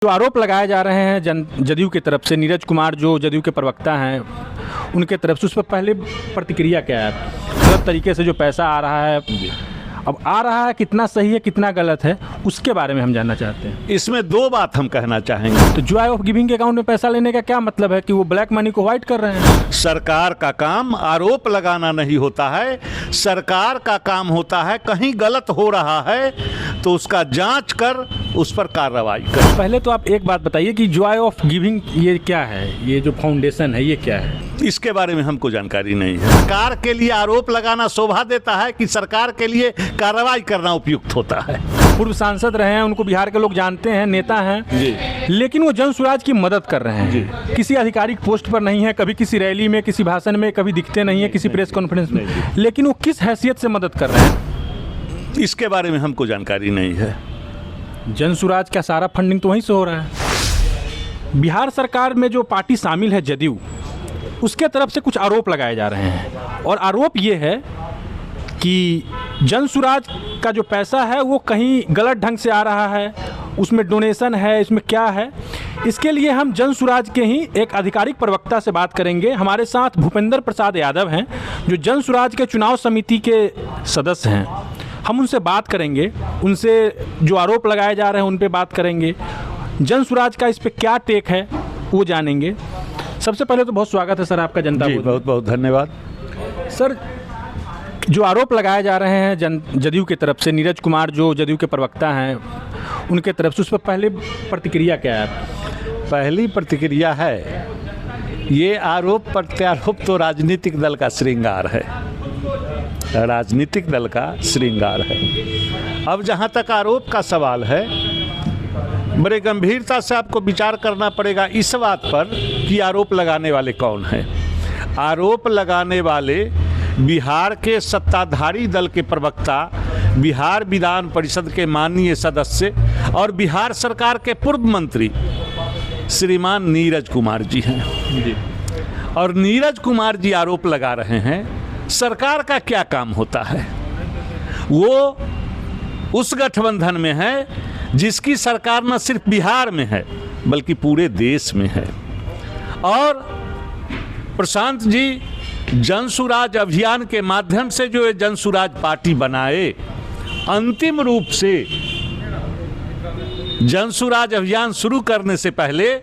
जो आरोप लगाए जा रहे हैं जदयू की तरफ से, नीरज कुमार जो जदयू के प्रवक्ता हैं उनके तरफ से, उस पर पहले प्रतिक्रिया क्या है? गलत तरीके से जो पैसा आ रहा है, अब आ रहा है, कितना सही है कितना गलत है, उसके बारे में हम जानना चाहते हैं। इसमें दो बात हम कहना चाहेंगे। तो जॉय ऑफ गिविंग के अकाउंट में पैसा लेने का क्या मतलब है कि वो ब्लैक मनी को व्हाइट कर रहे हैं? सरकार का काम आरोप लगाना नहीं होता है, सरकार का काम होता है कहीं गलत हो रहा है तो उसका जांच कर उस पर कार्रवाई कर। पहले तो आप एक बात बताइए कि जॉय ऑफ गिविंग ये क्या है, ये जो फाउंडेशन है ये क्या है? इसके बारे में हमको जानकारी नहीं है। सरकार के लिए आरोप लगाना शोभा देता है कि सरकार के लिए कार्रवाई करना उपयुक्त होता है। पूर्व सांसद रहे हैं, उनको बिहार के लोग जानते हैं, नेता हैं जी, लेकिन वो जन सुराज की मदद कर रहे हैं जी। किसी आधिकारिक पोस्ट पर नहीं है, कभी किसी रैली में, किसी भाषण में कभी दिखते नहीं है, किसी प्रेस कॉन्फ्रेंस में, लेकिन वो किस हैसियत से मदद कर रहे हैं? इसके बारे में हमको जानकारी नहीं है। जन सुराज का सारा फंडिंग तो वहीं से हो रहा है। बिहार सरकार में जो पार्टी शामिल है जदयू, उसके तरफ से कुछ आरोप लगाए जा रहे हैं और आरोप ये है कि जन सुराज का जो पैसा है वो कहीं गलत ढंग से आ रहा है, उसमें डोनेशन है, इसमें क्या है। इसके लिए हम जन सुराज के ही एक आधिकारिक प्रवक्ता से बात करेंगे। हमारे साथ भूपेंद्र प्रसाद यादव हैं जो जन सुराज के चुनाव समिति के सदस्य हैं। हम उनसे बात करेंगे, उनसे जो आरोप लगाए जा रहे हैं उन पे बात करेंगे, जन सुराज का इस पे क्या टेक है वो जानेंगे। सबसे पहले तो बहुत स्वागत है सर आपका जनता। जी, बहुत बहुत धन्यवाद। सर, जो आरोप लगाए जा रहे हैं जदयू की तरफ से, नीरज कुमार जो जदयू के प्रवक्ता हैं उनके तरफ से, उस पर पहले प्रतिक्रिया क्या है? पहली प्रतिक्रिया है, ये आरोप प्रत्यारोप तो राजनीतिक दल का श्रृंगार है, राजनीतिक दल का श्रृंगार है। अब जहाँ तक आरोप का सवाल है, बड़े गंभीरता से आपको विचार करना पड़ेगा इस बात पर कि आरोप लगाने वाले कौन हैं। आरोप लगाने वाले बिहार के सत्ताधारी दल के प्रवक्ता, बिहार विधान परिषद के माननीय सदस्य और बिहार सरकार के पूर्व मंत्री श्रीमान नीरज कुमार जी हैं। जी। और नीरज कुमार जी आरोप लगा रहे हैं सरकार का क्या काम होता है। वो उस गठबंधन में है जिसकी सरकार न सिर्फ बिहार में है बल्कि पूरे देश में है। और प्रशांत जी जन सुराज अभियान के माध्यम से जो ये जन सुराज पार्टी बनाए, अंतिम रूप से जन सुराज अभियान शुरू करने से पहले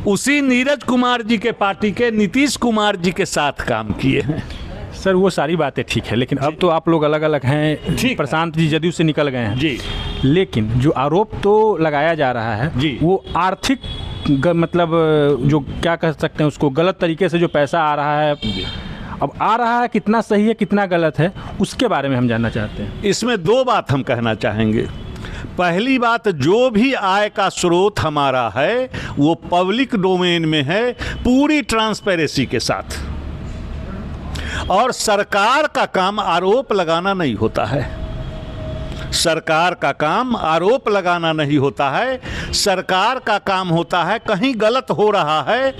उसी नीरज कुमार जी के पार्टी के नीतीश कुमार जी के साथ काम किए हैं। सर, वो सारी बातें ठीक है, लेकिन अब तो आप लोग अलग अलग हैं। प्रशांत जी जदयू से निकल गए हैं जी, लेकिन जो आरोप तो लगाया जा रहा है जी, वो आर्थिक मतलब जो क्या कह सकते हैं उसको, गलत तरीके से जो पैसा आ रहा है, अब आ रहा है, कितना सही है कितना गलत है, उसके बारे में हम जानना चाहते हैं। इसमें दो बात हम कहना चाहेंगे। पहली बात, जो भी आय का स्रोत हमारा है वो पब्लिक डोमेन में है, पूरी ट्रांसपेरेंसी के साथ। और सरकार का काम आरोप लगाना नहीं होता है, सरकार का काम आरोप लगाना नहीं होता है, सरकार का काम होता है कहीं गलत हो रहा है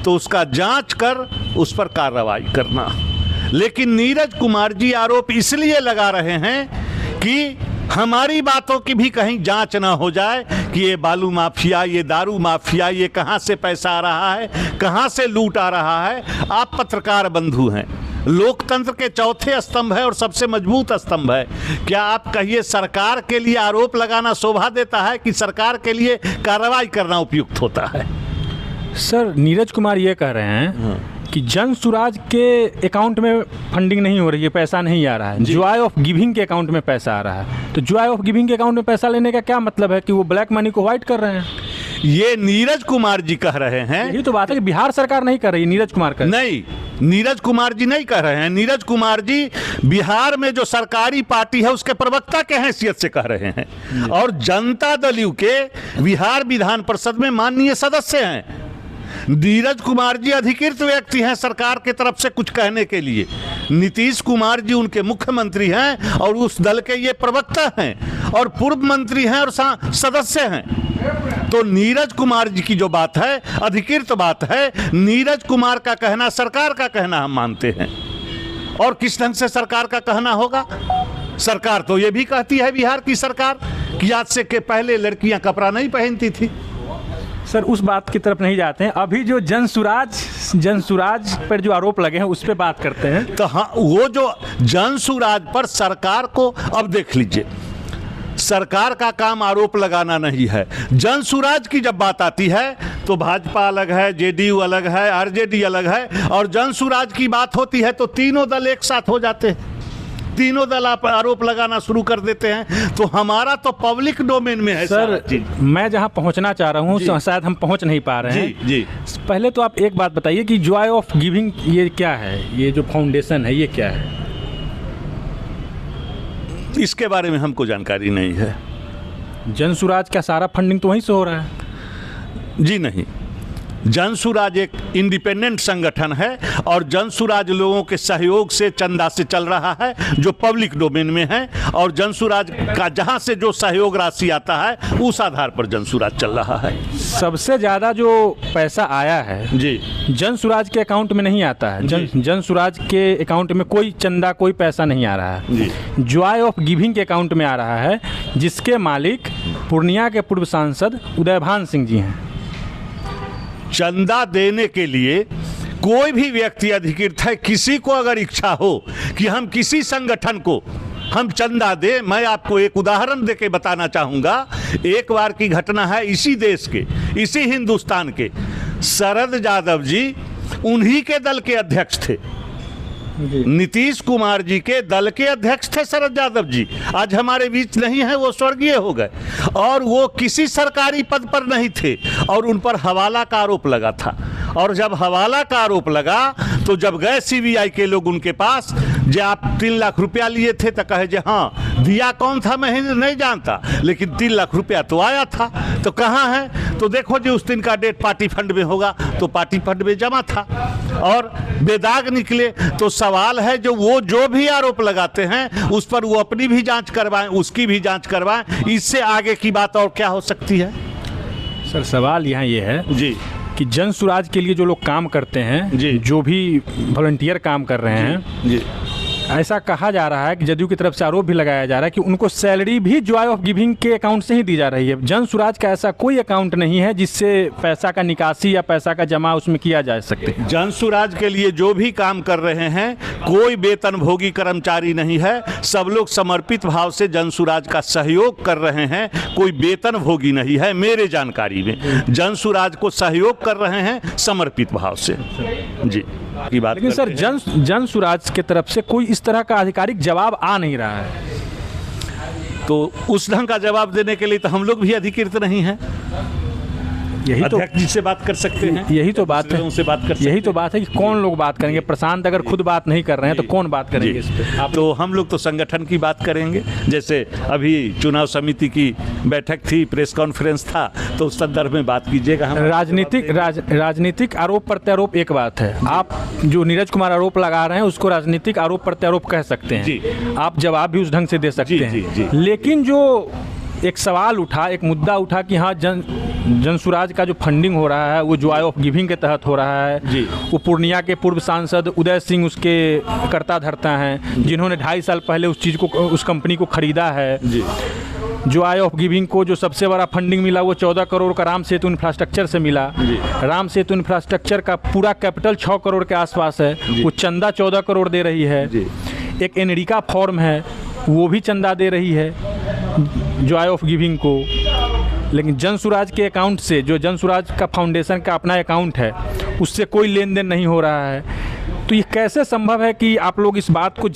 तो उसका जांच कर उस पर कार्रवाई करना। लेकिन नीरज कुमार जी आरोप इसलिए लगा रहे हैं कि हमारी बातों की भी कहीं जांच ना हो जाए कि ये बालू माफिया, ये दारू माफिया, ये कहां से पैसा आ रहा है, कहां से लूट आ रहा है। आप पत्रकार बंधु हैं, लोकतंत्र के चौथे स्तंभ है और सबसे मजबूत स्तंभ है। क्या आप कहिए सरकार के लिए आरोप लगाना शोभा देता है कि सरकार के लिए कार्रवाई करना उपयुक्त होता है? सर, नीरज कुमार ये कह रहे हैं कि जन सुराज के अकाउंट में फंडिंग नहीं हो रही है, पैसा नहीं आ रहा है, जॉय ऑफ गिविंग के अकाउंट में पैसा आ रहा है। तो जॉय ऑफ गिविंग के अकाउंट में पैसा लेने का क्या मतलब है कि वो ब्लैक मनी को व्हाइट कर रहे हैं? ये नीरज कुमार जी कह रहे हैं। यही तो बात है कि बिहार सरकार नहीं कर रही है, नीरज कुमार कर। नहीं, नीरज कुमार जी नहीं कह रहे हैं। नीरज कुमार जी बिहार में जो सरकारी पार्टी है उसके प्रवक्ता के हैसियत से कह रहे हैं और जनता दल यू के बिहार विधान परिषद में माननीय सदस्य हैं। नीरज कुमार जी अधिकृत व्यक्ति हैं सरकार की तरफ से कुछ कहने के लिए। नीतीश कुमार जी उनके मुख्यमंत्री हैं और उस दल के ये प्रवक्ता हैं और पूर्व मंत्री हैं और सदस्य हैं। तो नीरज कुमार जी की जो बात है अधिकृत बात है, नीरज कुमार का कहना सरकार का कहना हम मानते हैं। और किस ढंग से सरकार का कहना होगा? सरकार तो ये भी कहती है, बिहार की सरकार, कि आज से के पहले लड़कियां कपड़ा नहीं पहनती थी। सर उस बात की तरफ नहीं जाते हैं, अभी जो जनसुराज पर जो आरोप लगे हैं उस पर बात करते हैं। तो हाँ, वो जो जनसुराज पर सरकार को, अब देख लीजिए, सरकार का काम आरोप लगाना नहीं है। जनसुराज की जब बात आती है तो भाजपा अलग है, जेडीयू अलग है, आरजेडी अलग है, और जनसुराज की बात होती है तो तीनों दल एक साथ हो जाते हैं, तीनों दल आप आरोप लगाना शुरू कर देते हैं। तो हमारा तो पब्लिक डोमेन में है सर। मैं जहां पहुंचना चाह रहा हूं शायद हम पहुंच नहीं पा रहे हैं। जी। पहले तो आप एक बात बताइए कि जॉय ऑफ गिविंग ये क्या है, ये जो फाउंडेशन है ये क्या है? इसके बारे में हमको जानकारी नहीं है। जनसुराज का सारा फंडिंग तो वहीं से हो रहा है? जी नहीं, जनसुराज एक इंडिपेंडेंट संगठन है और जनसुराज लोगों के सहयोग से, चंदा से चल रहा है जो पब्लिक डोमेन में है, और जनसुराज का जहां से जो सहयोग राशि आता है उस आधार पर जनसुराज चल रहा है। सबसे ज़्यादा जो पैसा आया है जी, जनसुराज के अकाउंट में नहीं आता है। जनसुराज के अकाउंट में कोई चंदा, कोई पैसा नहीं आ रहा है। जी। जॉय ऑफ गिविंग के अकाउंट में आ रहा है, जिसके मालिक पूर्णिया के पूर्व सांसद उदयभान सिंह जी हैं। चंदा देने के लिए कोई भी व्यक्ति अधिकृत है। किसी को अगर इच्छा हो कि हम किसी संगठन को हम चंदा दे, मैं आपको एक उदाहरण देके बताना चाहूँगा। एक बार की घटना है, इसी देश के, इसी हिंदुस्तान के शरद यादव जी उन्हीं के दल के अध्यक्ष थे। नीतीश कुमार जी के दल के अध्यक्ष थे शरद यादव जी। आज हमारे बीच नहीं है, वो स्वर्गीय हो गए, और वो किसी सरकारी पद पर नहीं थे, और उन पर हवाला का आरोप लगा था। और जब हवाला का आरोप लगा तो जब गए सीबीआई के लोग उनके पास, जो आप 3 लाख रुपया लिए थे, तो कहे जे हाँ, दिया कौन था मैं नहीं जानता, लेकिन 3 लाख रुपया तो आया था। तो कहाँ है? तो देखो जी, उस दिन का डेट पार्टी फंड में होगा, तो पार्टी फंड में जमा था और बेदाग निकले। तो सवाल है, जो भी आरोप लगाते हैं उस पर वो अपनी भी जांच करवाएं, उसकी भी जांच करवाएं। इससे आगे की बात और क्या हो सकती है? सर सवाल यहाँ ये है जी कि जनसुराज के लिए जो लोग काम करते हैं, जी, जो भी वॉलंटियर काम कर रहे हैं, जी, ऐसा कहा जा रहा है कि जदयू की तरफ से आरोप भी लगाया जा रहा है कि उनको सैलरी भी जॉय ऑफ गिविंग के अकाउंट से ही दी जा रही है। जनसुराज का ऐसा कोई अकाउंट नहीं है जिससे पैसा का निकासी या पैसा का जमा उसमें किया जा सके। जनसुराज के लिए जो भी काम कर रहे हैं, कोई वेतनभोगी कर्मचारी नहीं है। सब लोग समर्पित भाव से जनसुराज का सहयोग कर रहे हैं, कोई वेतनभोगी नहीं है। मेरे जानकारी में जनसुराज को सहयोग कर रहे हैं समर्पित भाव से। जी की बात। लेकिन सर जनसुराज के तरफ से कोई इस तरह का आधिकारिक जवाब आ नहीं रहा है, तो उस ढंग का जवाब देने के लिए तो हम लोग भी अधिकृत नहीं हैं। यही तो अध्यक्ष जी से बात कर सकते हैं, यही तो बात है, उनसे बात कर सकते यही तो बात है कि कौन लोग बात करेंगे। प्रशांत अगर खुद बात नहीं कर रहे हैं तो कौन बात करेंगे इस पे? तो हम लोग तो संगठन की बात करेंगे। जैसे अभी चुनाव समिति की बैठक थी, प्रेस कॉन्फ्रेंस था, तो उस संदर्भ में बात कीजिएगा। हम राजनीतिक आरोप प्रत्यारोप एक बात है, आप जो नीरज कुमार आरोप लगा रहे हैं उसको राजनीतिक आरोप प्रत्यारोप कह सकते हैं, आप जवाब भी उस ढंग से दे सकते हैं। लेकिन जो एक सवाल उठा, एक मुद्दा उठा कि हाँ जनसुराज का जो फंडिंग हो रहा है वो जॉय ऑफ गिविंग के तहत हो रहा है। वो पूर्णिया के पूर्व सांसद उदय सिंह उसके कर्ता धर्ता हैं, जिन्होंने 2.5 साल पहले उस चीज़ को, उस कंपनी को खरीदा है। जॉय ऑफ गिविंग को जो सबसे बड़ा फंडिंग मिला वो 14 करोड़ का राम सेतु इंफ्रास्ट्रक्चर से मिला। राम सेतु इंफ्रास्ट्रक्चर का पूरा कैपिटल 6 करोड़ के आसपास है, वो चंदा 14 करोड़ दे रही है। एक एनरिका फॉर्म है, वो भी चंदा दे रही है जॉय ऑफ गिविंग को। लेकिन जनसुराज के अकाउंट से, जो जनसुराज का फाउंडेशन का अपना अकाउंट है, उससे कोई लेन देन नहीं हो रहा है। तो ये कैसे संभव है कि आप लोग इस बात को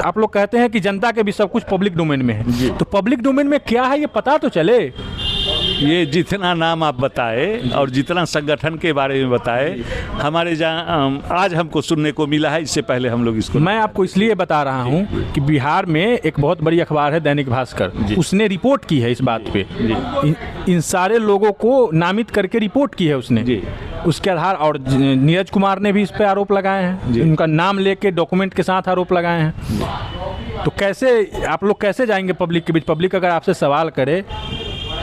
आप लोग कहते हैं कि जनता के भी सब कुछ पब्लिक डोमेन में है, तो पब्लिक डोमेन में क्या है ये पता तो चले। ये जितना नाम आप बताए और जितना संगठन के बारे में बताए, हमारे जहाँ आज हमको सुनने को मिला है, इससे पहले हम लोग इसको, मैं आपको इसलिए बता रहा हूँ कि बिहार में एक बहुत बड़ी अखबार है दैनिक भास्कर, उसने रिपोर्ट की है इस बात पे। इन सारे लोगों को नामित करके रिपोर्ट की है उसने, उसके आधार, और नीरज कुमार ने भी इस पे आरोप लगाए हैं, उनका नाम लेके डॉक्यूमेंट के साथ आरोप लगाए हैं। तो कैसे आप लोग कैसे जाएंगे पब्लिक के बीच? पब्लिक अगर आपसे सवाल करे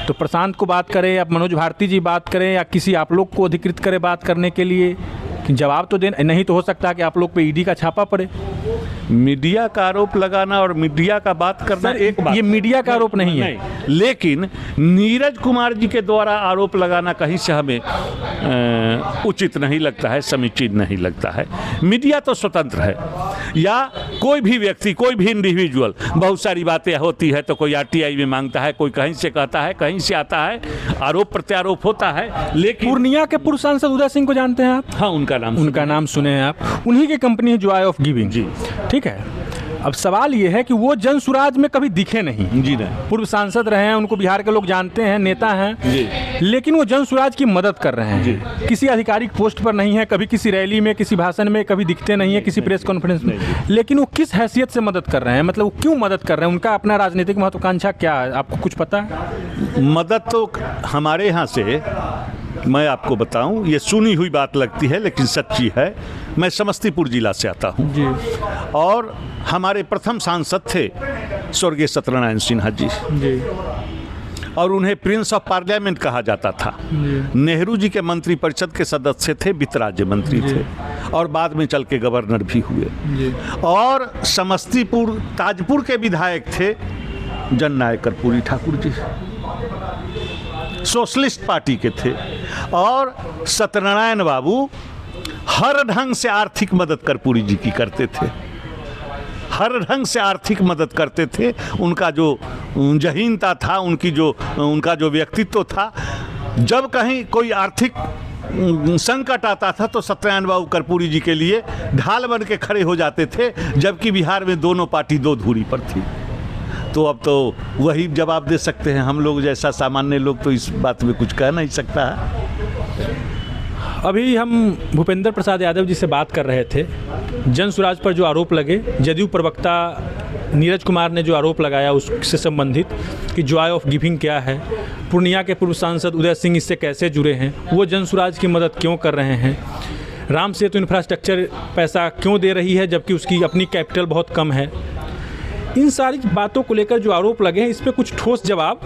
तो प्रशांत को बात करें या मनोज भारती जी बात करें या किसी आप लोग को अधिकृत करें बात करने के लिए, कि जवाब तो देना नहीं, तो हो सकता है कि आप लोग पे ईडी का छापा पड़े। मीडिया का आरोप लगाना और मीडिया का बात करना सर, एक बात, ये मीडिया का आरोप नहीं है। लेकिन नीरज कुमार जी के द्वारा आरोप लगाना कहीं से हमें उचित नहीं लगता है, समीचीन नहीं लगता है। मीडिया तो स्वतंत्र है, या कोई भी व्यक्ति, कोई भी इंडिविजुअल, बहुत सारी बातें होती है तो कोई आरटीआई में मांगता है, कोई कहीं से कहता है, कहीं से आता है, आरोप प्रत्यारोप होता है। लेकिन पूर्णिया के पूर्व सांसद उदय सिंह को जानते हैं आप? हाँ, उनका नाम सुने हैं आप। उन्हीं की कंपनी है जॉय ऑफ गिविंग जी, ठीक है। अब सवाल ये है कि वो जन सुराज में कभी दिखे नहीं जी, नहीं। पूर्व सांसद रहे हैं, उनको बिहार के लोग जानते हैं, नेता हैं जी, लेकिन वो जन सुराज की मदद कर रहे हैं जी। किसी आधिकारिक पोस्ट पर नहीं है, कभी किसी रैली में, किसी भाषण में कभी दिखते नहीं है, किसी प्रेस कॉन्फ्रेंस में, लेकिन वो किस हैसियत से मदद कर रहे हैं, मतलब वो क्यों मदद कर रहे हैं, उनका अपना राजनीतिक महत्वाकांक्षा क्या है, आपको कुछ पता है? मदद तो हमारे यहाँ से, मैं आपको बताऊं, ये सुनी हुई बात लगती है लेकिन सच्ची है। मैं समस्तीपुर जिला से आता हूं जी, और हमारे प्रथम सांसद थे स्वर्गीय सत्यनारायण सिन्हा जी, और उन्हें प्रिंस ऑफ पार्लियामेंट कहा जाता था। नेहरू जी के मंत्रिपरिषद के सदस्य थे, वित्त राज्य मंत्री थे, और बाद में चल के गवर्नर भी हुए। और समस्तीपुर ताजपुर के विधायक थे जननायक कर्पूरी ठाकुर जी, सोशलिस्ट पार्टी के थे। और सत्यनारायण बाबू हर ढंग से आर्थिक मदद कर्पूरी जी की करते थे, हर ढंग से आर्थिक मदद करते थे। उनका जो जहीनता था, उनका जो व्यक्तित्व था, जब कहीं कोई आर्थिक संकट आता था तो सत्यनारायण बाबू कर्पूरी जी के लिए ढाल बन के खड़े हो जाते थे, जबकि बिहार में दोनों पार्टी दो धुरी पर थी। तो अब तो वही जवाब दे सकते हैं, हम लोग जैसा सामान्य लोग तो इस बात में कुछ कह नहीं सकता है। अभी हम भूपेंद्र प्रसाद यादव जी से बात कर रहे थे, जन सुराज पर जो आरोप लगे, जदयू प्रवक्ता नीरज कुमार ने जो आरोप लगाया उससे संबंधित कि जॉय ऑफ गिविंग क्या है, पूर्णिया के पूर्व सांसद उदय सिंह इससे कैसे जुड़े हैं, वो जन सुराज की मदद क्यों कर रहे हैं, राम सेतु इंफ्रास्ट्रक्चर पैसा क्यों दे रही है जबकि उसकी अपनी कैपिटल बहुत कम है, इन सारी बातों को लेकर जो आरोप लगे हैं, इस पे कुछ ठोस जवाब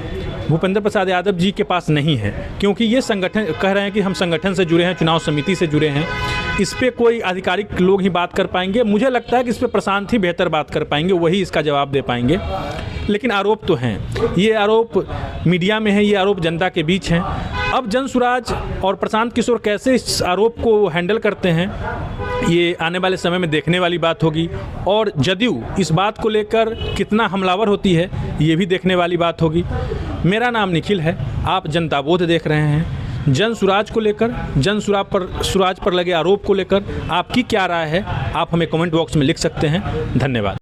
भूपेंद्र प्रसाद यादव जी के पास नहीं है, क्योंकि ये संगठन कह रहे हैं कि हम संगठन से जुड़े हैं, चुनाव समिति से जुड़े हैं। इस पे कोई आधिकारिक लोग ही बात कर पाएंगे। मुझे लगता है कि इस पे प्रशांत ही बेहतर बात कर पाएंगे, वही इसका जवाब दे पाएंगे। लेकिन आरोप तो हैं, ये आरोप मीडिया में है, ये आरोप जनता के बीच हैं। अब जन सुराज और प्रशांत किशोर कैसे इस आरोप को हैंडल करते हैं, ये आने वाले समय में देखने वाली बात होगी। और जदयू इस बात को लेकर कितना हमलावर होती है, ये भी देखने वाली बात होगी। मेरा नाम निखिल है, आप जनता बोध देख रहे हैं। जन सुराज को लेकर, जन सुराज पर लगे आरोप को लेकर आपकी क्या राय है, आप हमें कमेंट बॉक्स में लिख सकते हैं। धन्यवाद।